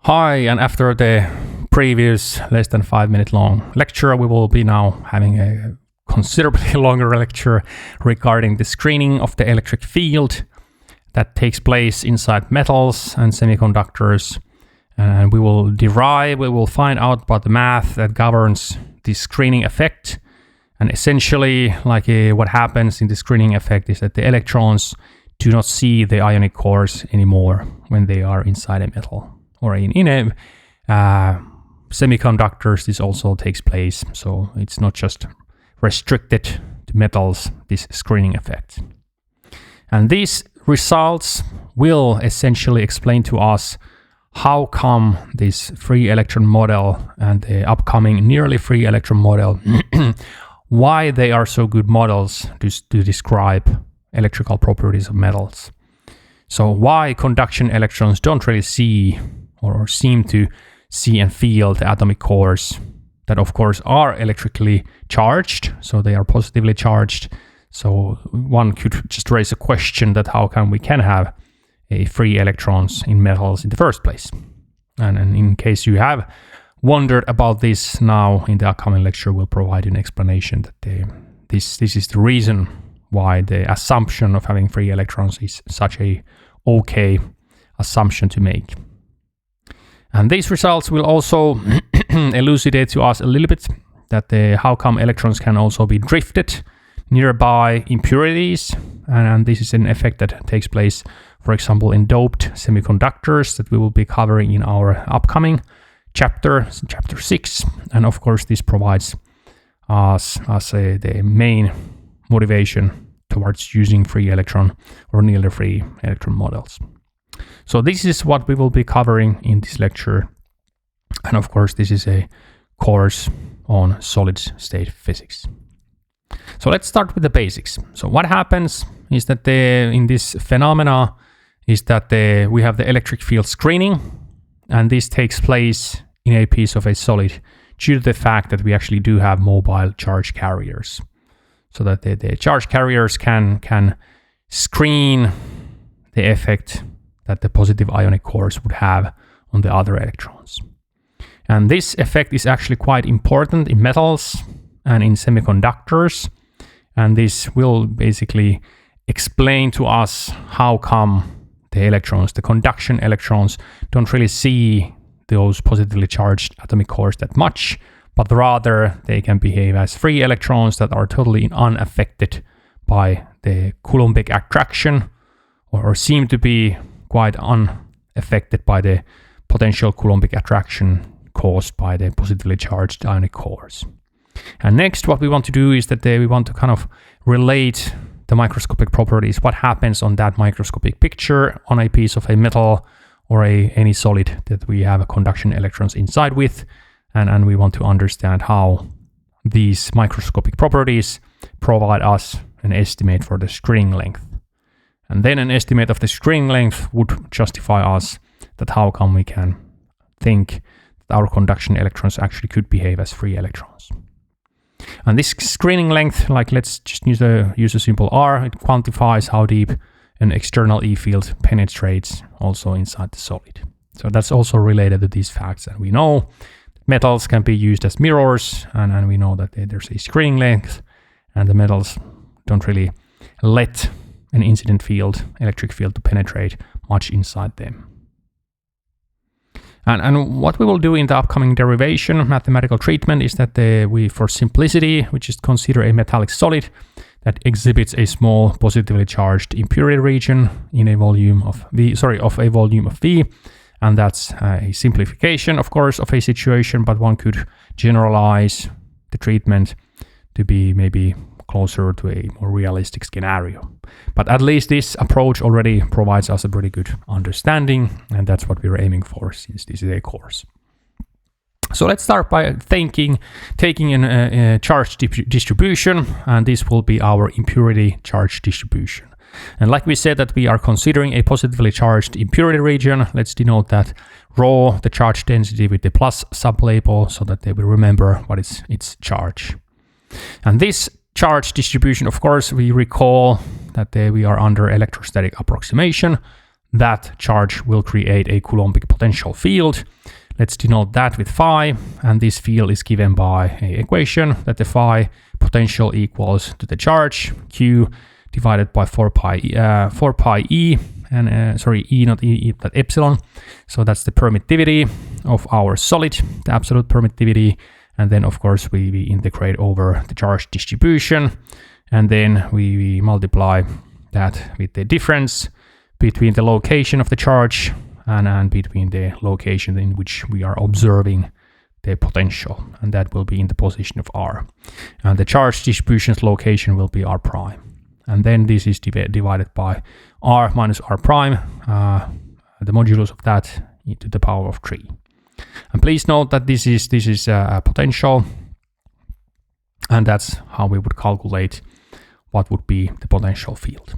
Hi, and after the previous less than 5 minute long lecture, we will be now having a considerably longer lecture regarding the screening of the electric field that takes place inside metals and semiconductors. And we will find out about the math that governs the screening effect. And essentially, what happens in the screening effect is that the electrons do not see the ionic cores anymore when they are inside a metal. Or in semiconductors, this also takes place. So it's not just restricted to metals, this screening effect. And these results will essentially explain to us how come this free electron model and the upcoming nearly free electron model, why they are so good models to describe electrical properties of metals. So why conduction electrons don't really see or seem to see and feel the atomic cores that of course are electrically charged, so they are positively charged. So one could just raise a question that how come we can have a free electrons in metals in the first place. And in case you have wondered about this, now in the upcoming lecture we'll provide you an explanation that this is the reason why the assumption of having free electrons is such a okay assumption to make. And these results will also elucidate to us a little bit that how come electrons can also be drifted nearby impurities. And this is an effect that takes place, for example, in doped semiconductors that we will be covering in our upcoming chapter 6. And of course, this provides us the main motivation towards using free electron or nearly free electron models. So this is what we will be covering in this lecture. And of course, this is a course on solid state physics. So let's start with the basics. So what happens is that in this phenomena is that we have the electric field screening, and this takes place in a piece of a solid due to the fact that we actually do have mobile charge carriers. So that the charge carriers can screen the effect that the positive ionic cores would have on the other electrons. And this effect is actually quite important in metals and in semiconductors. And this will basically explain to us how come the conduction electrons don't really see those positively charged atomic cores that much, but rather they can behave as free electrons that are totally unaffected by the Coulombic attraction or seem to be quite unaffected by the potential Coulombic attraction caused by the positively charged ionic cores. And next, what we want to do is that we want to kind of relate the microscopic properties, what happens on that microscopic picture on a piece of a metal or any solid that we have conduction electrons inside with. And we want to understand how these microscopic properties provide us an estimate for the screening length. And then an estimate of the screening length would justify us that how come we can think that our conduction electrons actually could behave as free electrons. And this screening length, let's just use a simple R, it quantifies how deep an external E field penetrates also inside the solid. So that's also related to these facts. And we know metals can be used as mirrors, and we know that there's a screening length, and the metals don't really let an incident field, electric field, to penetrate much inside them. And what we will do in the upcoming derivation, mathematical treatment, is that we, for simplicity, we just consider a metallic solid that exhibits a small positively charged impurity region in a volume of V, and that's a simplification, of course, of a situation, but one could generalize the treatment to be maybe closer to a more realistic scenario. But at least this approach already provides us a pretty good understanding, and that's what we're aiming for since this is a course. So let's start by taking a charge distribution, and this will be our impurity charge distribution. And like we said that we are considering a positively charged impurity region, let's denote that rho, the charge density, with the plus sublabel so that they will remember what is its charge. And this charge distribution, of course, we recall that we are under electrostatic approximation. that charge will create a Coulombic potential field. Let's denote that with phi, and this field is given by an equation that the phi potential equals to the charge Q divided by 4 pi E, and E, not E, but epsilon. So that's the permittivity of our solid, the absolute permittivity. And then, of course, we integrate over the charge distribution, and then we multiply that with the difference between the location of the charge and between the location in which we are observing the potential, and that will be in the position of R. And the charge distribution's location will be R prime. And then this is divided by R minus R prime, the modulus of that to the power of 3. And please note that this is a potential, and that's how we would calculate what would be the potential field.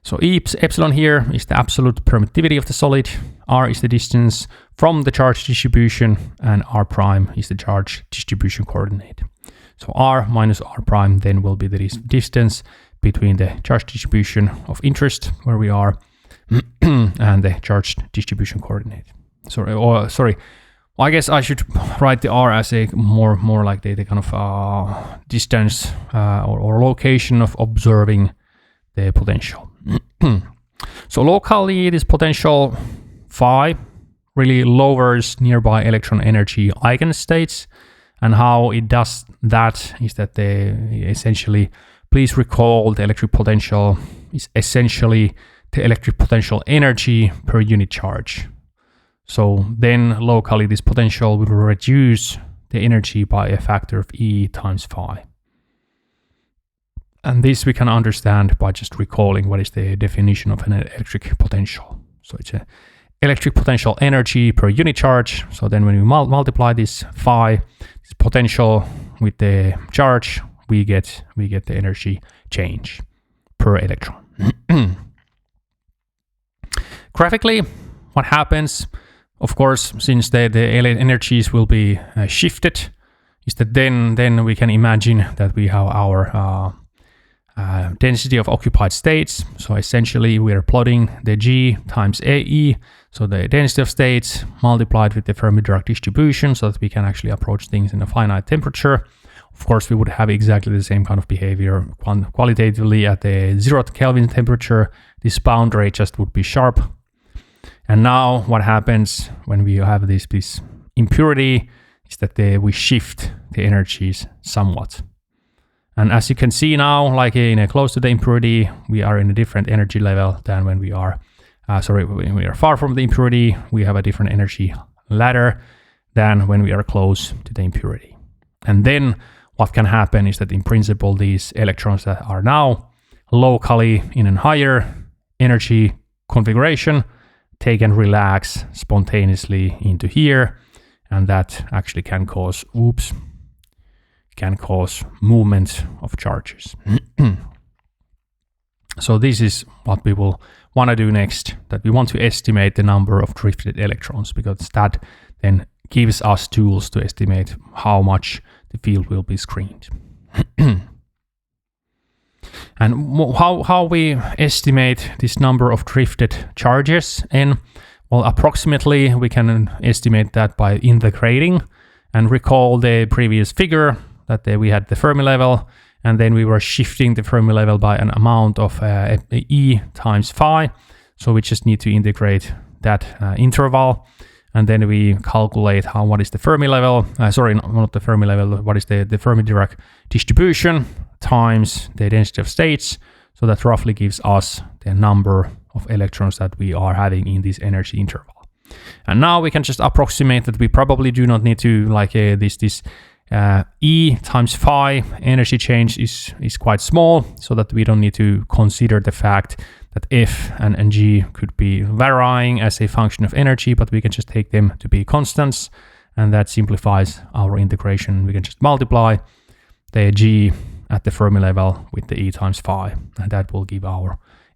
So epsilon here is the absolute permittivity of the solid, R is the distance from the charge distribution, and R prime is the charge distribution coordinate. So R minus R prime then will be the distance between the charge distribution of interest, where we are, and the charge distribution coordinate. Sorry. I guess I should write the R as a more like the kind of distance or location of observing the potential. So locally, this potential phi really lowers nearby electron energy eigenstates, and how it does that is that essentially, please recall the electric potential is essentially the electric potential energy per unit charge. So then locally this potential will reduce the energy by a factor of E times phi. And this we can understand by just recalling what is the definition of an electric potential. So it's a electric potential energy per unit charge. So then when we multiply this phi, this potential with the charge, we get the energy change per electron. Graphically, what happens, of course, since the energies will be shifted, is that then we can imagine that we have our density of occupied states. So essentially we are plotting the G times AE, so the density of states multiplied with the Fermi-Dirac distribution, so that we can actually approach things in a finite temperature. Of course, we would have exactly the same kind of behavior qualitatively at the 0th Kelvin temperature. This boundary just would be sharp. And now what happens when we have this impurity is that we shift the energies somewhat. And as you can see now, like close to the impurity, we are in a different energy level than when we are, when we are far from the impurity, we have a different energy ladder than when we are close to the impurity. And then what can happen is that in principle, these electrons that are now locally in a higher energy configuration, they can relax spontaneously into here, and that actually can cause movement of charges. So this is what we will want to do next, that we want to estimate the number of drifted electrons, because that then gives us tools to estimate how much the field will be screened. And how we estimate this number of drifted charges in? Well, approximately we can estimate that by integrating, and recall the previous figure that we had the Fermi level, and then we were shifting the Fermi level by an amount of E times phi. So we just need to integrate that interval, and then we calculate what is the Fermi level, not the Fermi level, what is the Fermi-Dirac distribution times the density of states. So that roughly gives us the number of electrons that we are having in this energy interval. And now we can just approximate that we probably do not need to this E times phi energy change is quite small, so that we don't need to consider the fact that F and G could be varying as a function of energy, but we can just take them to be constants, and that simplifies our integration. We can just multiply the G at the Fermi level with the E times phi, and that will give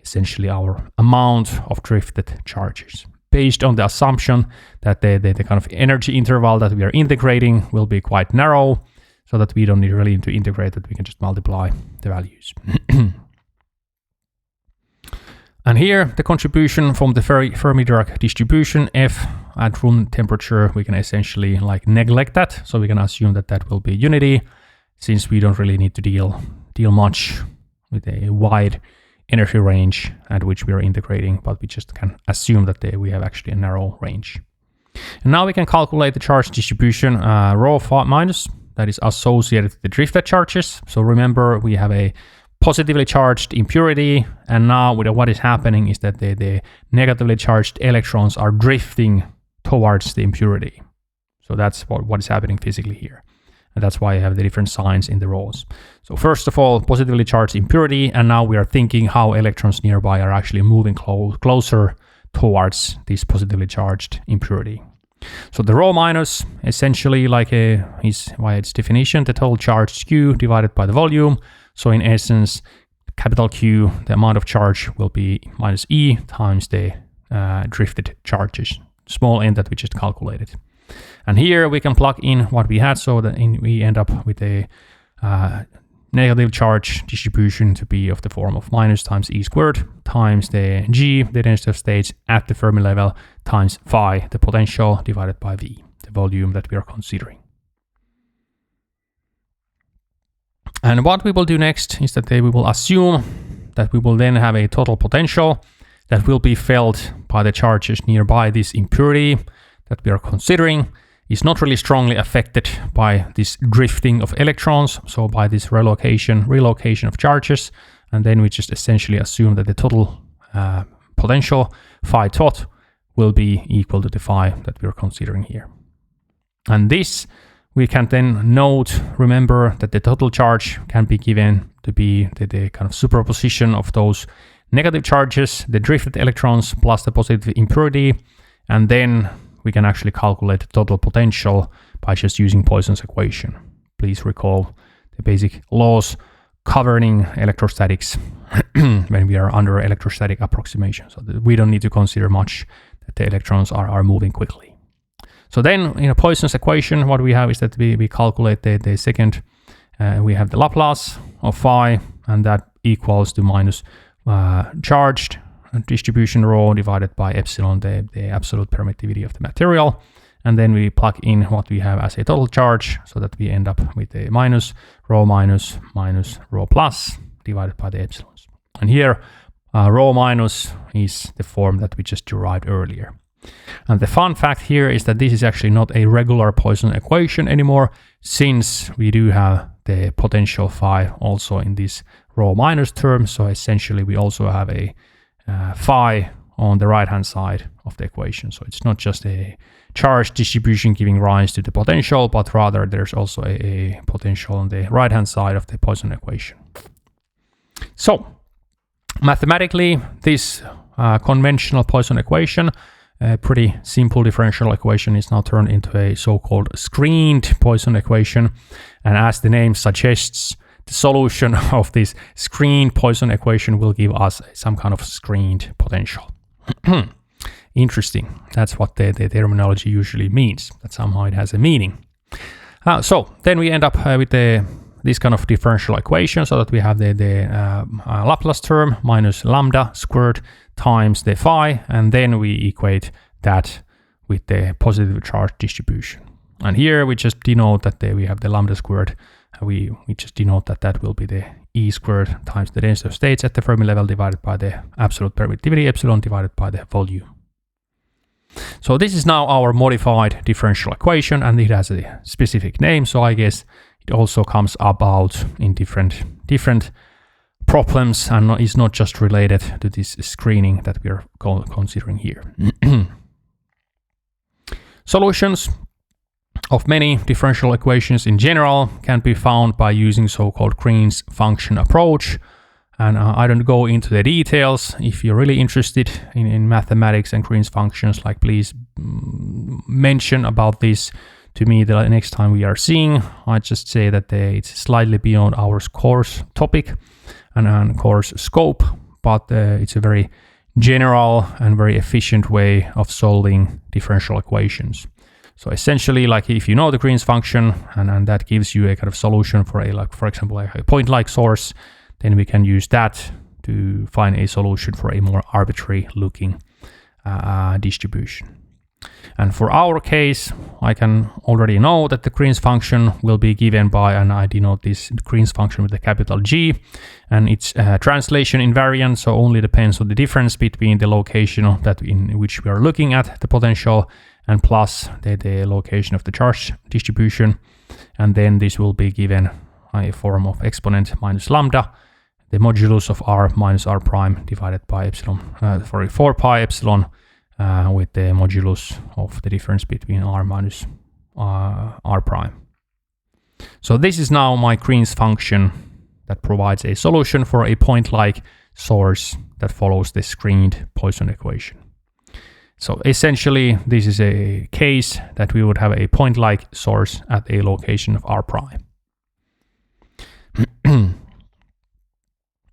essentially our amount of drifted charges, based on the assumption that the kind of energy interval that we are integrating will be quite narrow, so that we don't really need to integrate, that we can just multiply the values. And here, the contribution from the Fermi-Dirac distribution F at room temperature, we can essentially like neglect that. So we can assume that that will be unity, since we don't really need to deal much with a wide energy range at which we are integrating, but we just can assume that we have actually a narrow range. And now we can calculate the charge distribution rho minus that is associated with the drifted charges. So remember, we have a positively charged impurity, and now what is happening is that the negatively charged electrons are drifting towards the impurity. So that's what is happening physically here. And that's why I have the different signs in the rows. So first of all, positively charged impurity, and now we are thinking how electrons nearby are actually moving closer towards this positively charged impurity. So the rho minus, essentially like is by its definition, the total charge Q divided by the volume. So in essence, capital Q, the amount of charge will be minus E times the drifted charges, small n that we just calculated. And here we can plug in what we had, so that we end up with a negative charge distribution to be of the form of minus times E squared times the G, the density of states at the Fermi level, times phi, the potential, divided by V, the volume that we are considering. And what we will do next is that we will assume that we will then have a total potential that will be felt by the charges nearby this impurity that we are considering is not really strongly affected by this drifting of electrons, so by this relocation of charges, and then we just essentially assume that the total potential phi tot will be equal to the phi that we are considering here. And this we can then note, remember that the total charge can be given to be the kind of superposition of those negative charges, the drifted electrons plus the positive impurity, and then we can actually calculate the total potential by just using Poisson's equation. Please recall the basic laws governing electrostatics when we are under electrostatic approximation. So that we don't need to consider much that the electrons are moving quickly. So then in a Poisson's equation, what we have is that we calculate the second, we have the Laplace of phi, and that equals to minus charged distribution rho divided by epsilon, the absolute permittivity of the material. And then we plug in what we have as a total charge, so that we end up with a minus rho minus rho plus divided by the epsilons. And here rho minus is the form that we just derived earlier. And the fun fact here is that this is actually not a regular Poisson equation anymore, since we do have the potential phi also in this rho minus term. So essentially we also have a phi on the right hand side of the equation. So it's not just a charge distribution giving rise to the potential, but rather there's also a potential on the right hand side of the Poisson equation. So mathematically, this conventional Poisson equation, a pretty simple differential equation, is now turned into a so-called screened Poisson equation. And as the name suggests, the solution of this screened Poisson equation will give us some kind of screened potential. Interesting. That's what the terminology usually means, that somehow it has a meaning. So then we end up with this kind of differential equation, so that we have the Laplace term minus lambda squared times the phi, and then we equate that with the positive charge distribution. And here we just denote that we have the lambda squared. We just denote that will be the E squared times the density of states at the Fermi level divided by the absolute permittivity epsilon divided by the volume. So this is now our modified differential equation, and it has a specific name. So I guess it also comes about in different problems and is not just related to this screening that we are considering here. Solutions of many differential equations in general can be found by using so-called Green's function approach. And I don't go into the details. If you're really interested in mathematics and Green's functions, like please mention about this to me the next time we are seeing. I just say that it's slightly beyond our course topic and course scope, but it's a very general and very efficient way of solving differential equations. So essentially, like if you know the Green's function and that gives you a kind of solution for for example, a point-like source, then we can use that to find a solution for a more arbitrary looking distribution. And for our case, I can already know that the Green's function will be given by, and I denote this Green's function with a capital G, and it's translation invariant, so only depends on the difference between the location that in which we are looking at the potential and plus the location of the charge distribution. And then this will be given a form of exponent minus lambda, the modulus of r minus r prime divided by epsilon, 4 pi epsilon, with the modulus of the difference between r minus r prime. So this is now my Green's function that provides a solution for a point-like source that follows the screened Poisson equation. So essentially, this is a case that we would have a point-like source at a location of r prime.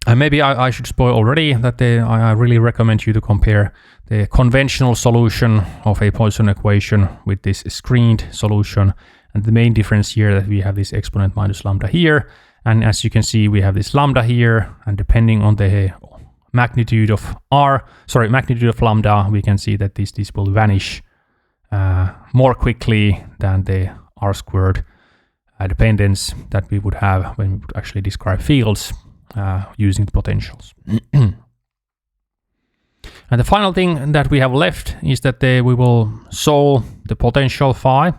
And maybe I should spoil already that I really recommend you to compare the conventional solution of a Poisson equation with this screened solution. And the main difference here that we have this exponent minus lambda here. And as you can see, we have this lambda here, and depending on the magnitude of lambda, we can see that this will vanish more quickly than the r squared dependence that we would have when we would actually describe fields using the potentials. And the final thing that we have left is that we will solve the potential phi,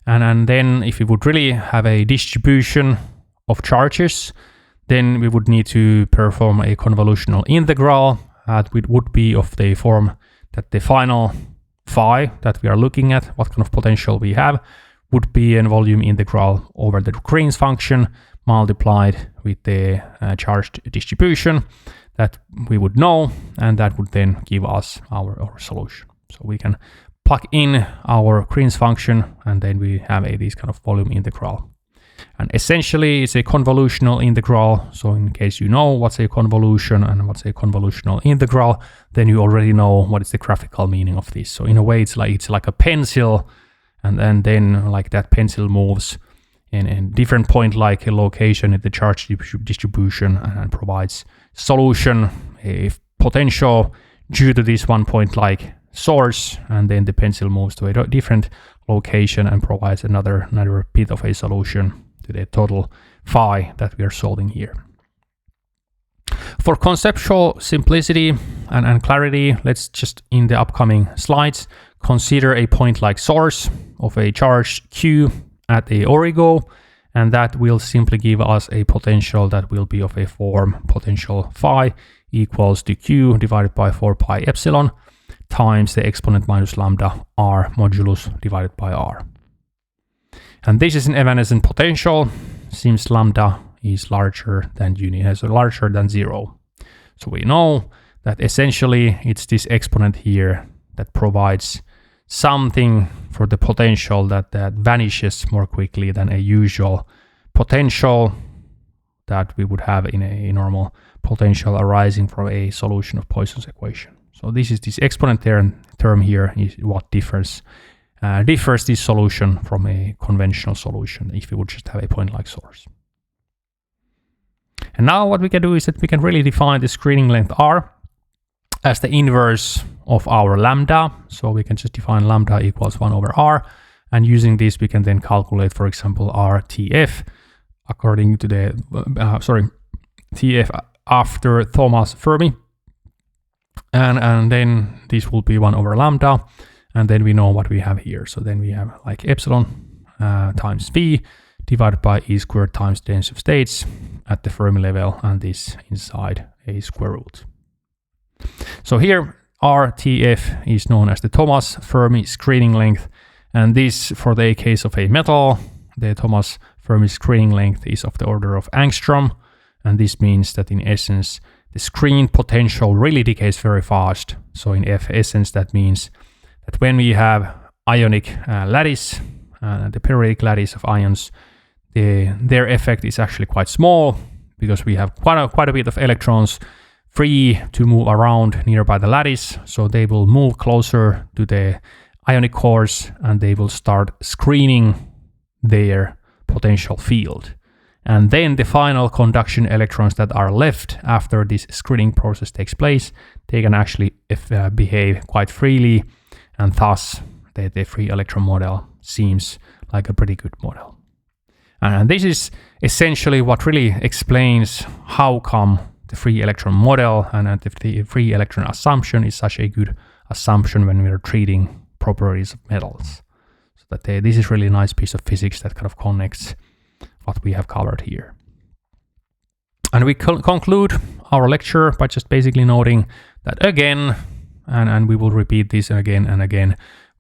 and then if we would really have a distribution of charges, then we would need to perform a convolutional integral that would be of the form that the final phi that we are looking at, what kind of potential we have, would be a volume integral over the Green's function multiplied with the charged distribution that we would know, and that would then give us our solution. So we can plug in our Green's function, and then we have this kind of volume integral. And essentially, it's a convolutional integral. So in case you know what's a convolution and what's a convolutional integral, then you already know what is the graphical meaning of this. So in a way, it's like a pencil, and then like that pencil moves in different point like a location in the charge distribution and provides solution, a potential due to this one point like source, and then the pencil moves to a different location and provides another bit of a solution to the total phi that we are solving here. For conceptual simplicity and clarity, let's just in the upcoming slides consider a point like source of a charge q at a origo, and that will simply give us a potential that will be of a form potential phi equals to q divided by 4 pi epsilon times the exponent minus lambda r modulus divided by r. And this is an evanescent potential since lambda is larger than larger than 0. So we know that essentially it's this exponent here that provides something for the potential that vanishes more quickly than a usual potential that we would have in a normal potential arising from a solution of Poisson's equation. So this exponent term here is what differs this solution from a conventional solution if we would just have a point-like source. And now what we can do is that we can really define the screening length r as the inverse of our lambda. So we can just define lambda equals 1 over r, and using this we can then calculate, for example, RTF according to the TF after Thomas Fermi, and then this will be 1 over lambda, and then we know what we have here. So then we have like epsilon times v divided by e squared times the density of states at the Fermi level, and this inside a square root. So here RTF is known as the Thomas Fermi screening length, and this for the case of a metal, the Thomas Fermi screening length is of the order of angstrom, and this means that in essence the screen potential really decays very fast. So in essence that means that when we have ionic lattice, the periodic lattice of ions, their effect is actually quite small because we have quite a bit of electrons free to move around nearby the lattice, so they will move closer to the ionic cores and they will start screening their potential field. And then the final conduction electrons that are left after this screening process takes place, they can actually behave quite freely, and thus the free electron model seems like a pretty good model. And this is essentially what really explains how come the free electron model and the free electron assumption is such a good assumption when we are treating properties of metals. So that this is really a nice piece of physics that kind of connects what we have covered here. And we conclude our lecture by just basically noting that again, and we will repeat this again and again,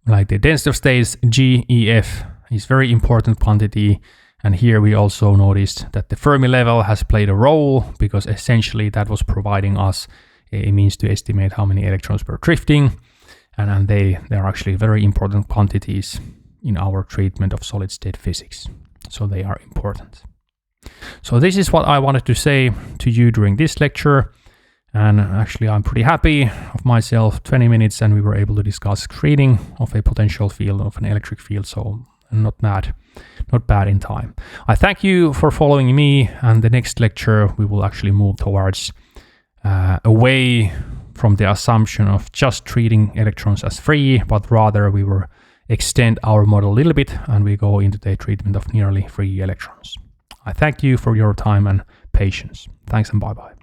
like the density of states GeF is very important quantity. And here we also noticed that the Fermi level has played a role, because essentially that was providing us a means to estimate how many electrons were drifting. And they are actually very important quantities in our treatment of solid state physics. So they are important. So this is what I wanted to say to you during this lecture. And actually I'm pretty happy of myself, 20 minutes, and we were able to discuss screening of a potential field of an electric field. So not bad in time. I thank you for following me, and the next lecture we will actually move towards away from the assumption of just treating electrons as free, but rather we will extend our model a little bit and we go into the treatment of nearly free electrons. I thank you for your time and patience. Thanks and bye-bye.